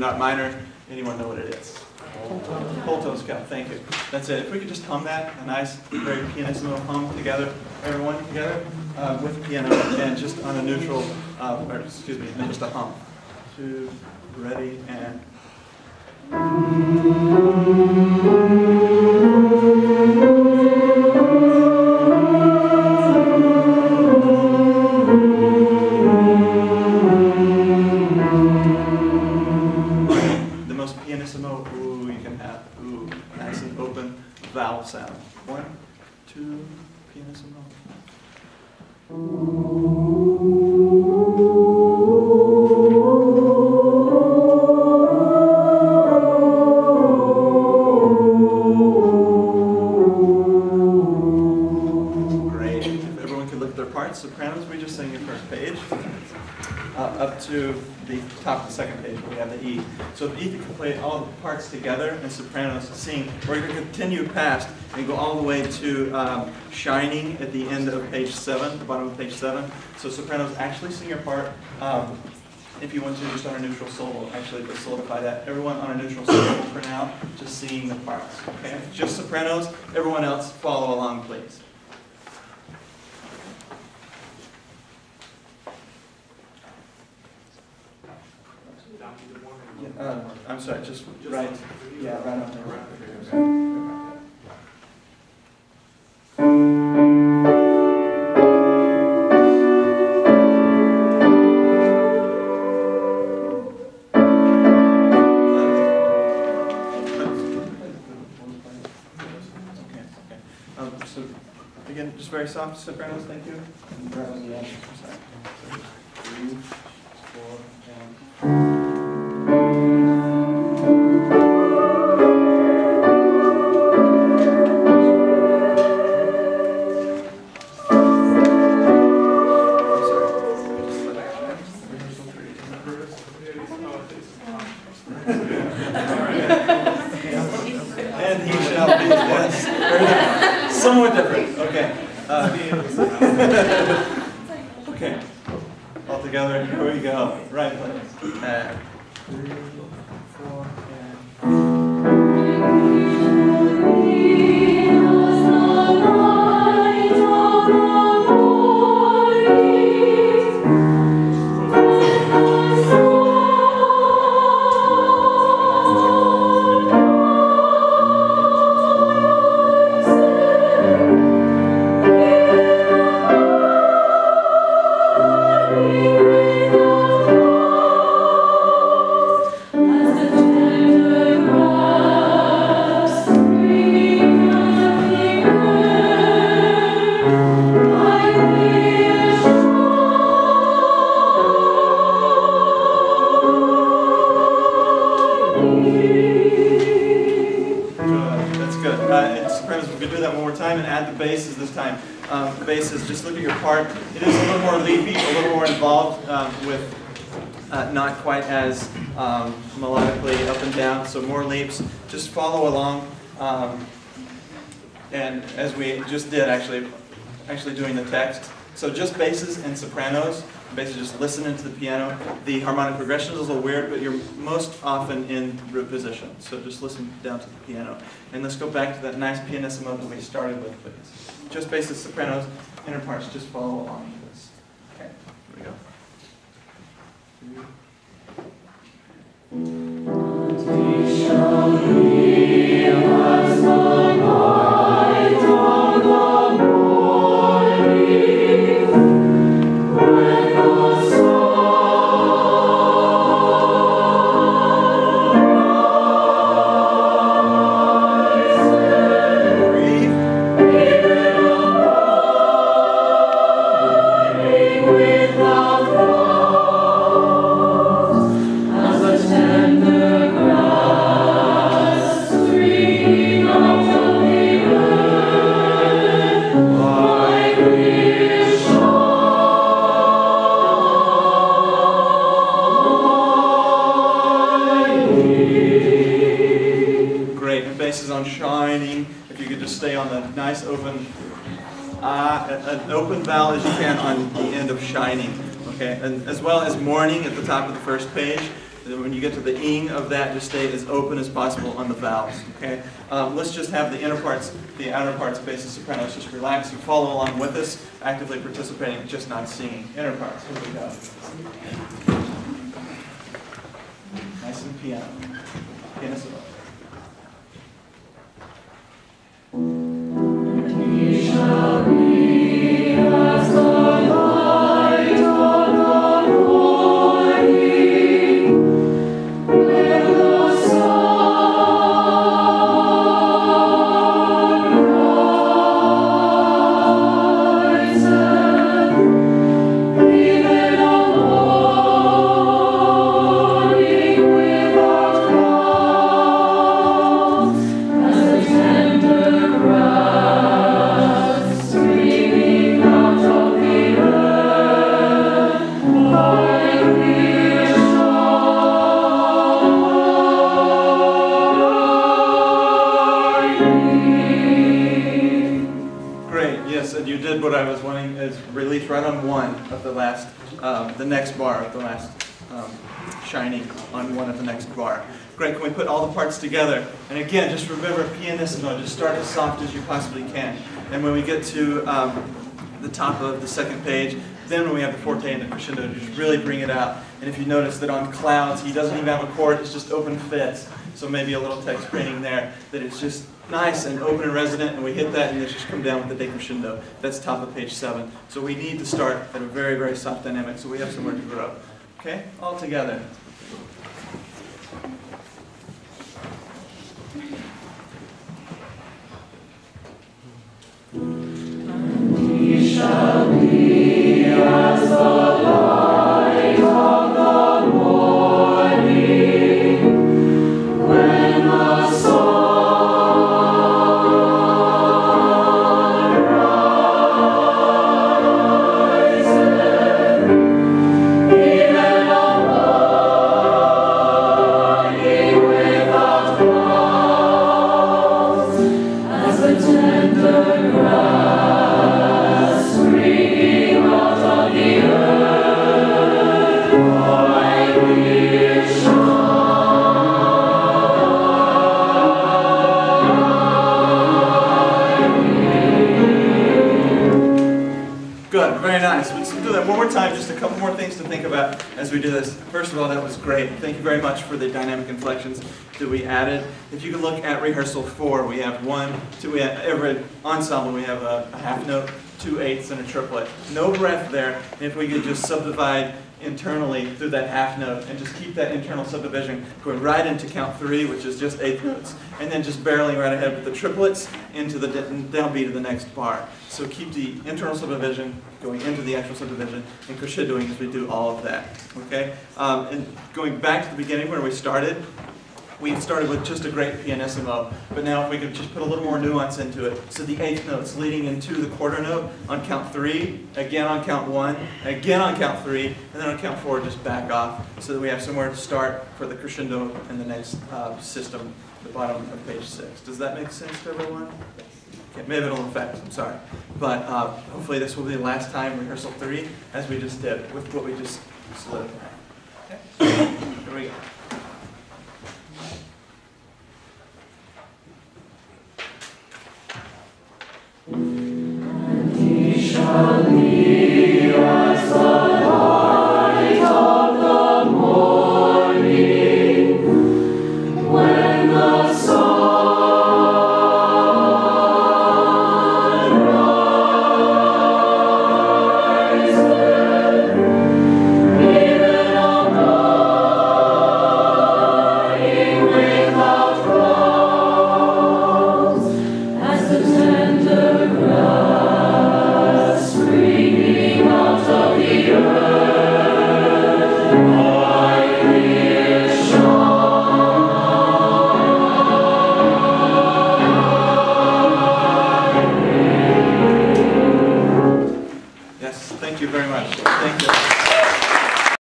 not minor. Anyone know what it is? Whole tone scale, thank you. That's it. If we could just hum that, a nice, very pianissimo hum together, everyone together with the piano, and just on a neutral, or excuse me, and just a hum. 2, ready, and. The most pianissimo ooh you can have. Ooh, nice and open vowel sound. 1, 2, pianissimo. Great. If everyone could look at their parts, sopranos, we just sang your first page. Up to the top of the second page where we have the E. So if E can play all the parts together and sopranos sing, we're going to continue past and go all the way to Shining at the end of page 7, the bottom of page 7. So sopranos actually sing your part. If you want to, just on a neutral solo, actually to solidify that. Everyone on a neutral solo for now, just singing the parts. Okay? Just sopranos. Everyone else, follow along, please. I'm sorry, just right. Yeah, right on there. So again, just very soft sopranos. Thank you. And right on the end. Sorry. 3, 4, and. And he shall be, yes. Somewhat different. Okay. Okay. All together. Here we go. Right place. 3, 4, and. We could do that one more time and add the basses this time. The basses, just look at your part. It is a little more leafy, a little more involved with not quite as melodically up and down, so more leaps. Just follow along. And as we just did, actually doing the text. So just basses and sopranos. Basically just listen into the piano. The harmonic progression is a little weird, but you're most often in root position. So just listen down to the piano. And let's go back to that nice pianissimo that we started with, please. Just basses, sopranos, inner parts, just follow along with this. Okay, here we go. On Shining, if you could just stay on the nice open, an open vowel as you can on the end of Shining, okay? And as well as Morning at the top of the first page. And when you get to the ing of that, just stay as open as possible on the vowels. Okay. Let's just have the inner parts, the outer parts, bass and soprano. Let's just relax and follow along with us, actively participating, just not singing. Inner parts. Here we go. Nice and piano. Piano solo. He shall be as the light of the morning, when the sun rises, even a morning without clouds, as the tender grass streaming out of the earth, like the shining. Great, yes, and you did what I was wanting, is release right on one of the last, the next bar of the last shining on one of the next bar. Great, can we put all the parts together? And again, just remember pianissimo, just start as soft as you possibly can. And when we get to the top of the second page, then when we have the forte and the crescendo, just really bring it out. And if you notice that on clouds, he doesn't even have a chord, it's just open fifths. So maybe a little text training there, that it's just nice and open and resonant, and we hit that and then just come down with the decrescendo. That's top of page 7. So we need to start at a very, very soft dynamic, so we have somewhere to grow. Okay, all together. He shall be as the light of the morning, when the sun rises, even a morning without clouds, as the tender grass springing out of the earth, like the shining. Good, very nice. Let's do that one more time, just a couple more things to think about as we do this. First of all, that was great. Thank you very much for the dynamic inflections that we added. If you can look at rehearsal 4, we have 1, 2, we have every ensemble, we have a half note, 2/8, and a triplet. No breath there, and if we could just subdivide internally through that half note and just keep that internal subdivision going right into count 3, which is just 8th notes, and then just barreling right ahead with the triplets into the downbeat of the next bar. So keep the internal subdivision going into the actual subdivision and crescendoing as we do all of that. Okay? And going back to the beginning where we started with just a great pianissimo, but now if we could just put a little more nuance into it. So the 8th notes leading into the quarter note on count 3, again on count 1, again on count 3, and then on count 4 just back off so that we have somewhere to start for the crescendo in the next system, the bottom of page 6. Does that make sense to everyone? Okay, maybe it'll affect, I'm sorry. But hopefully this will be the last time rehearsal 3, as we just did with what we just solidified. Okay? Here we go. Thank you.